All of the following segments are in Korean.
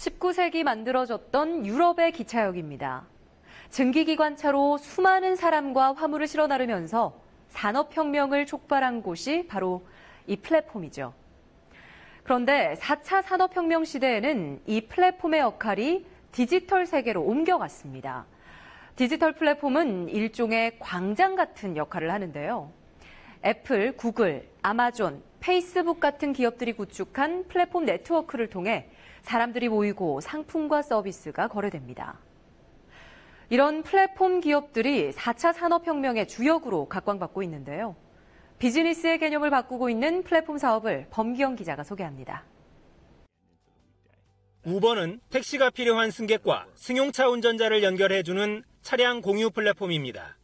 19세기 만들어졌던 유럽의 기차역입니다. 증기기관차로 수많은 사람과 화물을 실어 나르면서 산업혁명을 촉발한 곳이 바로 이 플랫폼이죠. 그런데 4차 산업혁명 시대에는 이 플랫폼의 역할이 디지털 세계로 옮겨갔습니다. 디지털 플랫폼은 일종의 광장 같은 역할을 하는데요. 애플, 구글, 아마존, 페이스북 같은 기업들이 구축한 플랫폼 네트워크를 통해 사람들이 모이고 상품과 서비스가 거래됩니다. 이런 플랫폼 기업들이 4차 산업혁명의 주역으로 각광받고 있는데요. 비즈니스의 개념을 바꾸고 있는 플랫폼 사업을 범기영 기자가 소개합니다. 우버는 택시가 필요한 승객과 승용차 운전자를 연결해주는 차량 공유 플랫폼입니다.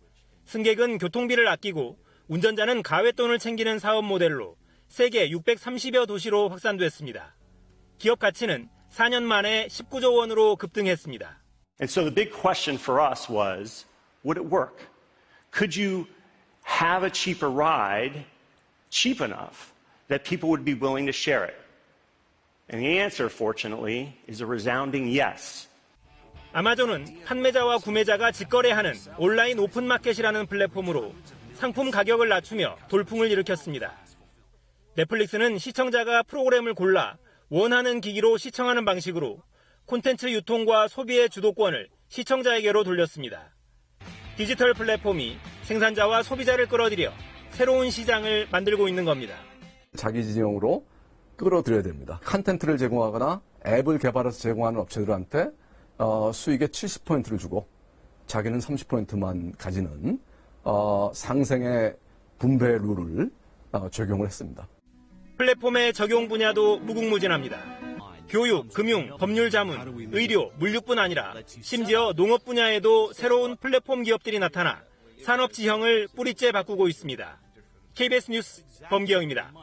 승객은 교통비를 아끼고 운전자는 가외돈을 챙기는 사업 모델로 세계 630여 도시로 확산됐습니다. 기업 가치는 4년 만에 19조 원으로 급등했습니다. And so the big question for us was, would it work? Could you have a cheaper ride, cheap enough, that people would be willing to share it? And the answer, fortunately, is a resounding yes. 아마존은 판매자와 구매자가 직거래하는 온라인 오픈마켓이라는 플랫폼으로 상품 가격을 낮추며 돌풍을 일으켰습니다. 넷플릭스는 시청자가 프로그램을 골라 원하는 기기로 시청하는 방식으로 콘텐츠 유통과 소비의 주도권을 시청자에게로 돌렸습니다. 디지털 플랫폼이 생산자와 소비자를 끌어들여 새로운 시장을 만들고 있는 겁니다. 자기 진영으로 끌어들여야 됩니다. 콘텐츠를 제공하거나 앱을 개발해서 제공하는 업체들한테 수익의 70%를 주고 자기는 30%만 가지는 상생의 분배 룰을 적용을 했습니다. 플랫폼의 적용 분야도 무궁무진합니다. 교육, 금융, 법률 자문, 의료, 물류뿐 아니라 심지어 농업 분야에도 새로운 플랫폼 기업들이 나타나 산업 지형을 뿌리째 바꾸고 있습니다. KBS 뉴스 범기영입니다.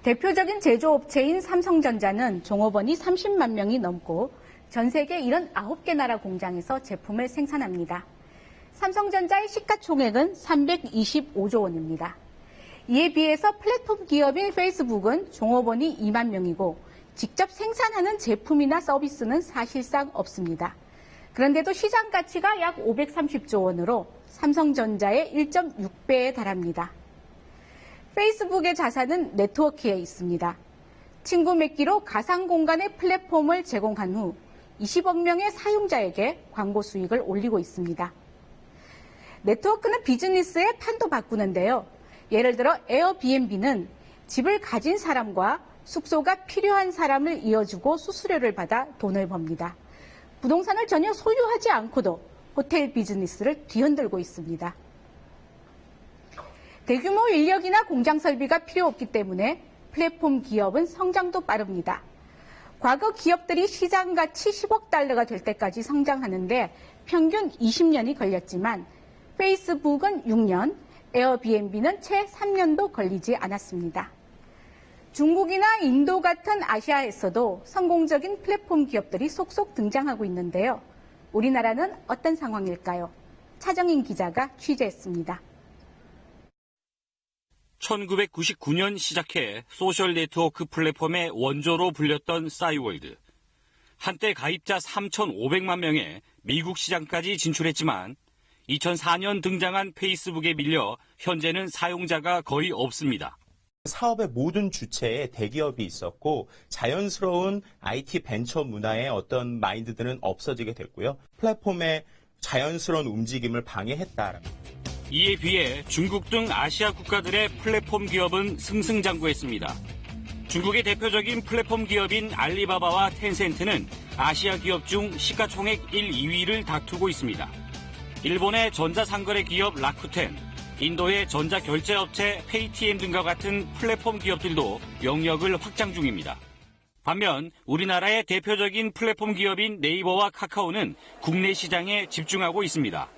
대표적인 제조업체인 삼성전자는 종업원이 30만 명이 넘고 전 세계 79개 나라 공장에서 제품을 생산합니다. 삼성전자의 시가총액은 325조 원입니다. 이에 비해서 플랫폼 기업인 페이스북은 종업원이 2만 명이고 직접 생산하는 제품이나 서비스는 사실상 없습니다. 그런데도 시장 가치가 약 530조 원으로 삼성전자의 1.6배에 달합니다. 페이스북의 자산은 네트워크에 있습니다. 친구 맺기로 가상 공간의 플랫폼을 제공한 후 20억 명의 사용자에게 광고 수익을 올리고 있습니다. 네트워크는 비즈니스의 판도 바꾸는데요. 예를 들어 에어비앤비는 집을 가진 사람과 숙소가 필요한 사람을 이어주고 수수료를 받아 돈을 법니다. 부동산을 전혀 소유하지 않고도 호텔 비즈니스를 뒤흔들고 있습니다. 대규모 인력이나 공장 설비가 필요 없기 때문에 플랫폼 기업은 성장도 빠릅니다. 과거 기업들이 시장 가치 10억 달러가 될 때까지 성장하는데 평균 20년이 걸렸지만 페이스북은 6년, 에어비앤비는 채 3년도 걸리지 않았습니다. 중국이나 인도 같은 아시아에서도 성공적인 플랫폼 기업들이 속속 등장하고 있는데요. 우리나라는 어떤 상황일까요? 차정인 기자가 취재했습니다. 1999년 시작해 소셜 네트워크 플랫폼의 원조로 불렸던 싸이월드. 한때 가입자 3,500만 명에 미국 시장까지 진출했지만 2004년 등장한 페이스북에 밀려 현재는 사용자가 거의 없습니다. 사업의 모든 주체에 대기업이 있었고 자연스러운 IT 벤처 문화의 어떤 마인드들은 없어지게 됐고요. 플랫폼의 자연스러운 움직임을 방해했다. 이에 비해 중국 등 아시아 국가들의 플랫폼 기업은 승승장구했습니다. 중국의 대표적인 플랫폼 기업인 알리바바와 텐센트는 아시아 기업 중 시가총액 1, 2위를 다투고 있습니다. 일본의 전자상거래 기업 라쿠텐, 인도의 전자결제업체 페이티엠 등과 같은 플랫폼 기업들도 영역을 확장 중입니다. 반면 우리나라의 대표적인 플랫폼 기업인 네이버와 카카오는 국내 시장에 집중하고 있습니다.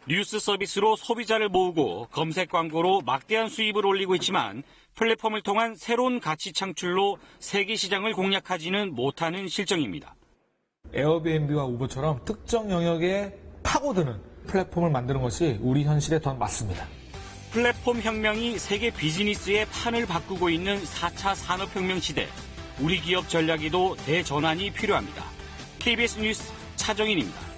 뉴스 서비스로 소비자를 모으고 검색 광고로 막대한 수입을 올리고 있지만 플랫폼을 통한 새로운 가치 창출로 세계 시장을 공략하지는 못하는 실정입니다. 에어비앤비와 우버처럼 특정 영역에 파고드는 플랫폼을 만드는 것이 우리 현실에 더 맞습니다. 플랫폼 혁명이 세계 비즈니스의 판을 바꾸고 있는 4차 산업혁명 시대. 우리 기업 전략에도 대전환이 필요합니다. KBS 뉴스 차정인입니다.